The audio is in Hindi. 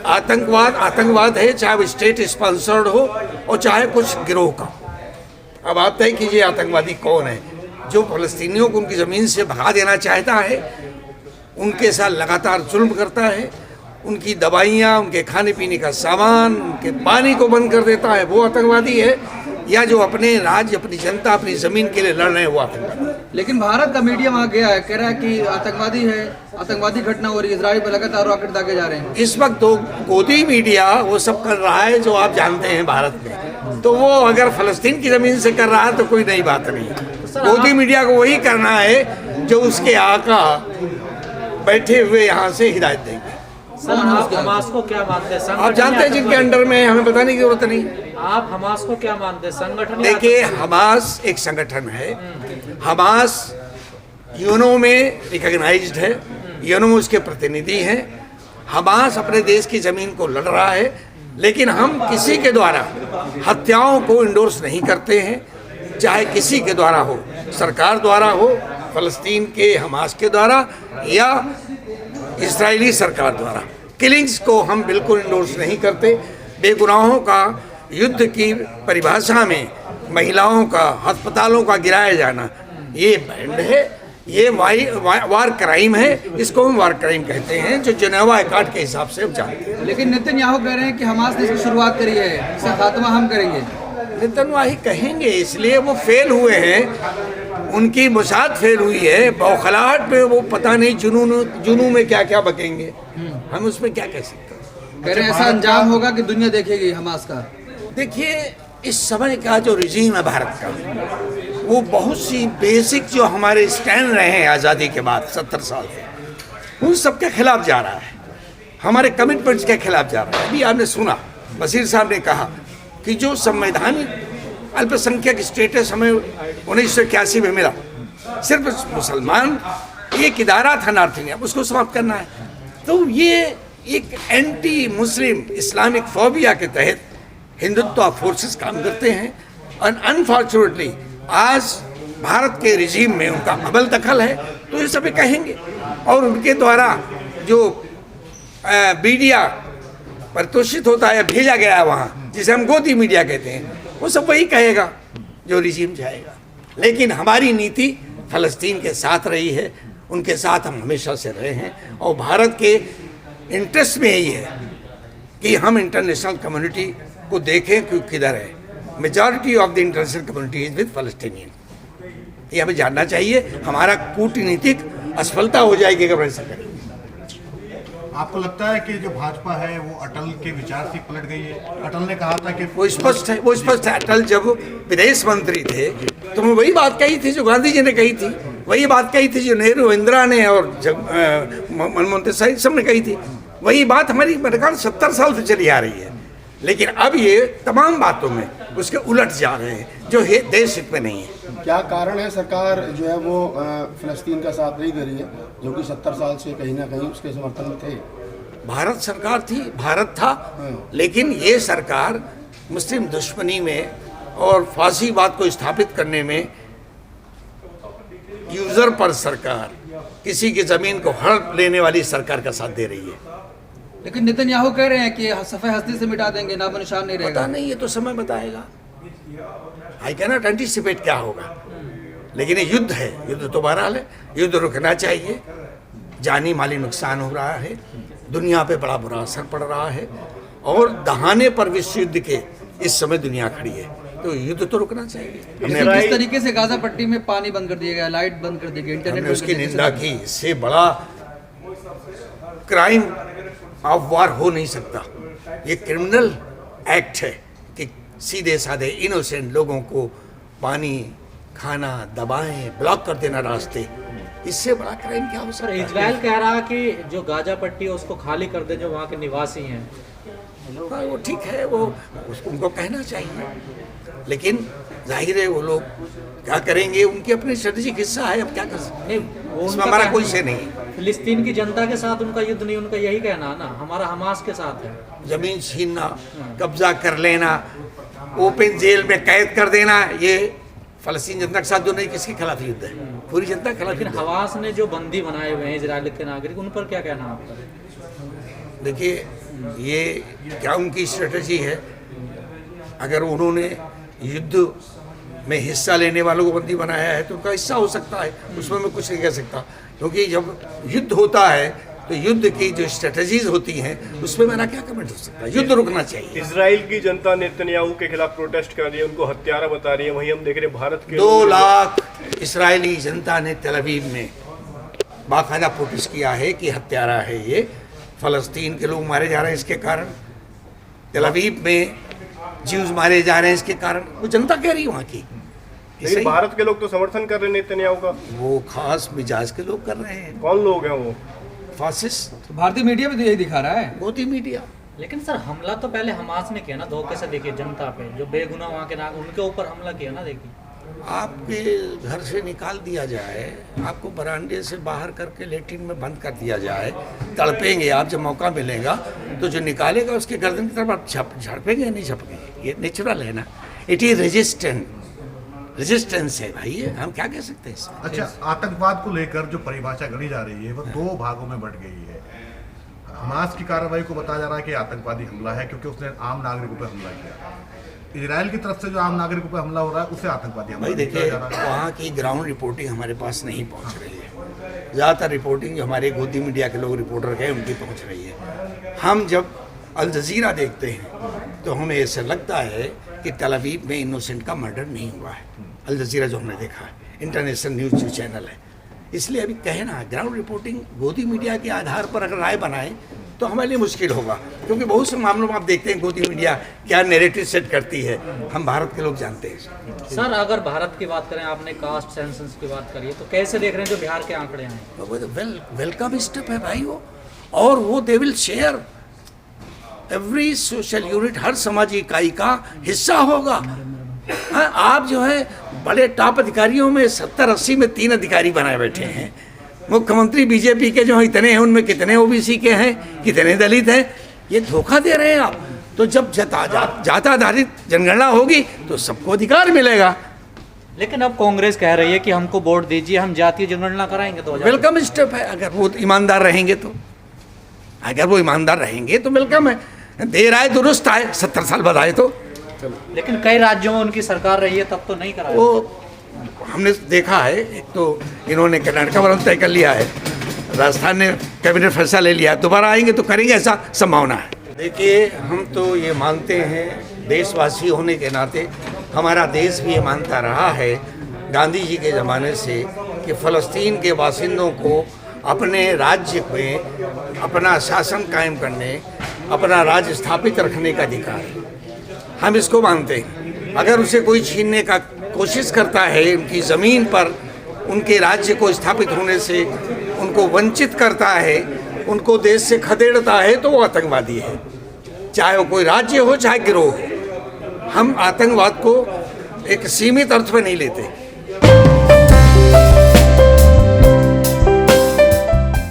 आतंकवाद है, चाहे वो स्टेट स्पॉन्सर्ड हो और चाहे कुछ गिरोह का। अब आप तय कीजिए आतंकवादी कौन है। जो फ़लस्तीनियों को उनकी ज़मीन से भगा देना चाहता है, उनके साथ लगातार जुल्म करता है, उनकी दवाइयाँ, उनके खाने पीने का सामान, उनके पानी को बंद कर देता है, वो आतंकवादी है, या जो अपने राज्य, अपनी जनता, अपनी ज़मीन के लिए लड़ रहे हैं, वो आतंकवादी। लेकिन भारत का मीडिया वहाँ गया है, कह रहा है कि आतंकवादी है, आतंकवादी घटना हो रही है, इजराइल पर लगातार रॉकेट दागे जा रहे हैं। इस वक्त तो गोदी मीडिया वो सब कर रहा है जो आप जानते हैं भारत में, तो वो अगर फ़लस्तीन की ज़मीन से कर रहा है तो कोई नई बात नहीं है। गोदी मीडिया को वही करना है जो उसके आका बैठे हुए यहाँ से हिदायत देंगे। सर, आप हमास को क्या मानते हैं? आप जानते हैं जिनके अंडर में, हमें बताने की जरूरत नहीं। आप हमास को क्या मानते हैं? संगठन? देखिए, हमास एक संगठन है। हमास यूएनओ में रिकॉग्नाइज्ड है, यूएनओ में उसके प्रतिनिधि हैं। हमास अपने देश की ज़मीन को लड़ रहा है, लेकिन हम किसी के द्वारा हत्याओं को इंडोर्स नहीं करते हैं, चाहे किसी के द्वारा हो, सरकार द्वारा हो, फ़लस्तीन के हमास के द्वारा या इजरायली सरकार द्वारा। किलिंग्स को हम बिल्कुल इंडोर्स नहीं करते। बेगुनाहों का युद्ध की परिभाषा में महिलाओं का, अस्पतालों का गिराया जाना, ये बैंड है, ये वार क्राइम है। इसको हम वार क्राइम कहते हैं, जो जेनेवा एक्ट के हिसाब से हम जानते हैं। लेकिन नेतन्याहू कह रहे हैं कि हमास ने इसकी शुरुआत करी है, इसका खात्मा हम करेंगे। नेतन्याहू कहेंगे, इसलिए वो फेल हुए हैं, उनकी मुसाद फेल हुई है। बौखलाहट में वो पता नहीं जुनून में क्या क्या बकेंगे, हम उसमें क्या कह सकते हैं। कह रहे हैं ऐसा अंजाम होगा कि दुनिया देखेगी हमास का। देखिए, इस समय का जो रिजीम है भारत का, वो बहुत सी बेसिक जो हमारे स्टैंड रहे हैं आज़ादी के बाद 70 साल से, उन सब के खिलाफ जा रहा है, हमारे कमिटमेंट्स के खिलाफ जा रहा है। अभी आपने सुना बशीर साहब ने कहा कि जो संवैधानिक अल्पसंख्यक स्टेटस हमें 1981 में मिला, सिर्फ मुसलमान एक इदारा था नॉर्थ इंडिया, उसको समाप्त करना है। तो ये एक एंटी मुस्लिम इस्लामिक फोबिया के तहत हिंदुत्व फोर्सेस काम करते हैं, और अनफॉर्चुनेटली आज भारत के रिजीम में उनका अमल दखल है, तो ये सब कहेंगे। और उनके द्वारा जो मीडिया प्रतोषित होता है, भेजा गया है वहाँ, जिसे हम गोदी मीडिया कहते हैं, वो सब वही कहेगा जो रिजीम चाहेगा। लेकिन हमारी नीति फ़लस्तीन के साथ रही है, उनके साथ हम हमेशा से रहे हैं, और भारत के इंटरेस्ट में यही है कि हम इंटरनेशनल कम्युनिटी को देखें कि किधर है। Majority of the international community is with Palestinian, ये हमें जानना चाहिए। हमारा कूटनीतिक असफलता हो जाएगी अगर ऐसा करें। आपको लगता है कि जो भाजपा है वो अटल के विचार से पलट गई है? अटल ने कहा था कि वो स्पष्ट है। अटल जब विदेश मंत्री थे तो मैं वही बात कही थी जो गांधी जी ने कही थी, वही बात कही थी जो नेहरू, इंदिरा ने और मनमोहन देसाई सब ने कही थी। वही बात हमारी मेरे ख्याल 70 साल से चली आ रही है। लेकिन अब ये तमाम बातों में उसके उलट जा रहे हैं, जो देश हित में नहीं है। क्या कारण है सरकार जो है वो फ़लस्तीन का साथ नहीं दे रही है, जो कि 70 साल से कहीं ना कहीं उसके समर्थन में थे? भारत सरकार थी, भारत था, लेकिन ये सरकार मुस्लिम दुश्मनी में और फासीवाद को स्थापित करने में यूजर पर सरकार, किसी की ज़मीन को हड़प लेने वाली सरकार का साथ दे रही है। लेकिन नेतन्याहू कह रहे हैं कि सफ़ेद हस्ती से मिटा देंगे, नामो निशान नहीं रहेगा। पता नहीं, ये तो समय बताएगा। आई कैन नॉट एंटिसिपेट क्या होगा, लेकिन ये युद्ध है, युद्ध तो बहरहाल है, युद्ध रुकना चाहिए। जानी माली नुकसान हो रहा है, दुनिया पे बड़ा बुरा असर पड़ रहा है, और दहाने पर विश्व युद्ध के इस समय दुनिया खड़ी है, तो युद्ध तो रुकना चाहिए। किस तरीके से गाजा पट्टी में पानी बंद कर दिया गया, लाइट बंद कर दी गई, इंटरनेट, उसकी निंदा की। इससे बड़ा क्राइम ऑफ वार हो नहीं सकता। ये क्रिमिनल एक्ट है कि सीधे साधे इनोसेंट लोगों को पानी, खाना, दवाएं ब्लॉक कर देना रास्ते, इससे बड़ा क्राइम क्या हो सकता है? इजराइल कह रहा है कि जो गाजा पट्टी है उसको खाली कर दे, जो वहाँ के निवासी हैं। वो ठीक है, वो उनको कहना चाहिए, लेकिन जाहिर है वो लोग क्या करेंगे, उनकी अपनी स्ट्रेटेजिक हिस्सा है, अब क्या कर सकते हैं, उसमें हमारा कोई से नहीं। फिलिस्तीन की जनता के साथ उनका युद्ध नहीं, उनका यही कहना है ना, हमारा हमास के साथ है। जमीन छीनना, कब्जा कर लेना, ओपन जेल में कैद कर देना, ये फ़लस्तीन जनता के साथ जो नहीं, किसके खिलाफ युद्ध है? पूरी जनता के खिलाफ। लेकिन हमास ने जो बंदी बनाए हुए हैं इजराइल के नागरिक, उन पर क्या कहना है आपका? देखिए, ये क्या उनकी स्ट्रेटजी है? अगर उन्होंने युद्ध में हिस्सा लेने वालों को बंदी बनाया है तो उनका हिस्सा हो सकता है, उसमें मैं कुछ नहीं कह सकता, क्योंकि जब युद्ध होता है तो युद्ध की जो स्ट्रेटजीज होती हैं उसमें मेरा क्या कमेंट हो सकता है? युद्ध रुकना चाहिए। इजराइल की जनता नेतन्याहू के खिलाफ प्रोटेस्ट कर रही है, उनको हत्यारा बता रही है, वहीं हम देख रहे हैं भारत के 2 लाख इजरायली जनता ने तेल अवीव में बाकायदा प्रोटेस्ट किया है कि हत्यारा है ये, फ़लस्तीन के लोग मारे जा रहे हैं इसके कारण, तेल अवीव में ज्यूज मारे जा रहे हैं इसके कारण, वो जनता कह रही है वहाँ की। लेकिन भारत के लोग तो समर्थन कर रहे हैं नेतन्याहू का। वो खास मिजाज के लोग कर रहे हैं, कौन लोग हैं वो? फासिस्ट भारतीय मीडिया में तो यही दिखा रहा है। मोदी मीडिया। लेकिन सर हमला तो पहले हमास ने किया ना धोखे से, देखिए जनता पे जो बेगुनाह वहाँ के नाम उनके ऊपर हमला किया ना। देखिए आपके घर से निकाल दिया जाए, आपको बरामदे से बाहर करके लेट्रिन में बंद कर दिया जाए, तड़पेंगे आप, जब मौका मिलेगा तो जो निकालेगा उसके गर्दन की तरफ आप झड़पेंगे या नहीं झड़पेंगे? ये नेचुरल है ना, इट इज रेजिस्टेंस है भाई, हम क्या कह सकते हैं इसमें? अच्छा, आतंकवाद को लेकर जो परिभाषा गढ़ी जा रही है वो 2 भागों में बंट गई है। हमास की कार्रवाई को बताया जा रहा है कि आतंकवादी हमला है क्योंकि उसने आम नागरिकों पर हमला किया। इजराइल की तरफ से जो आम नागरिकों पर हमला हो रहा है उसे आतंकवादी हमला भाई देखिए, वहाँ की ग्राउंड रिपोर्टिंग हमारे पास नहीं पहुँच रही है। ज़्यादातर रिपोर्टिंग जो हमारे गोदी मीडिया के लोग रिपोर्टर गए उनकी पहुँच रही है। हम जब अल जज़ीरा देखते हैं तो हमें ऐसा लगता है कि तेल अवीव में इनोसेंट का मर्डर नहीं हुआ है। अल जज़ीरा जो हमने देखा है, इंटरनेशनल न्यूज़ चैनल है, इसलिए अभी कहना ग्राउंड रिपोर्टिंग गोदी मीडिया के आधार पर अगर राय बनाए तो हमारे लिए मुश्किल होगा, क्योंकि बहुत से मामलों में आप देखते हैं गोदी मीडिया क्या नैरेटिव सेट करती है, हम भारत के लोग जानते हैं। सर अगर भारत की बात करें, आपने कास्ट सेंसस की बात करी है, तो कैसे देख रहे हैं जो बिहार के आंकड़े हैं? तो वो वेलकम स्टेप है भाई वो, और वो they will share, every social unit, हर सामाजिक इकाई का हिस्सा होगा। हाँ, आप जो है बड़े टॉप अधिकारियों में 70-80 में 3 अधिकारी बनाए बैठे हैं। मुख्यमंत्री बीजेपी के जो इतने हैं उनमें कितने ओबीसी के हैं, कितने दलित हैं, ये धोखा दे रहे हैं आप। तो जब जाता आधारित जनगणना होगी तो सबको अधिकार मिलेगा। लेकिन अब कांग्रेस कह रही है कि हमको वोट दीजिए, हम जातीय जनगणना कराएंगे। तो वेलकम स्टेप है, अगर वो ईमानदार रहेंगे तो, अगर वो ईमानदार रहेंगे तो वेलकम है। देर आए दुरुस्त आए, 70 साल बाद आए तो। लेकिन कई राज्यों में उनकी सरकार रही है तब तो नहीं करा। वो हमने देखा है, एक तो इन्होंने कर्नाटक वालों तय कर लिया है, राजस्थान ने कैबिनेट फैसला ले लिया, दोबारा आएंगे तो करेंगे, ऐसा संभावना है। देखिए, हम तो ये मानते हैं देशवासी होने के नाते, हमारा देश भी ये मानता रहा है गांधी जी के ज़माने से कि फ़लस्तीन के बासिंदों को अपने राज्य में अपना शासन कायम करने, अपना राज्य स्थापित रखने का अधिकार है। हम इसको मानते हैं। अगर उसे कोई छीनने का कोशिश करता है, उनकी ज़मीन पर उनके राज्य को स्थापित होने से उनको वंचित करता है, उनको देश से खदेड़ता है, तो वो आतंकवादी है, चाहे वो कोई राज्य हो चाहे गिरोह हो। हम आतंकवाद को एक सीमित अर्थ में नहीं लेते।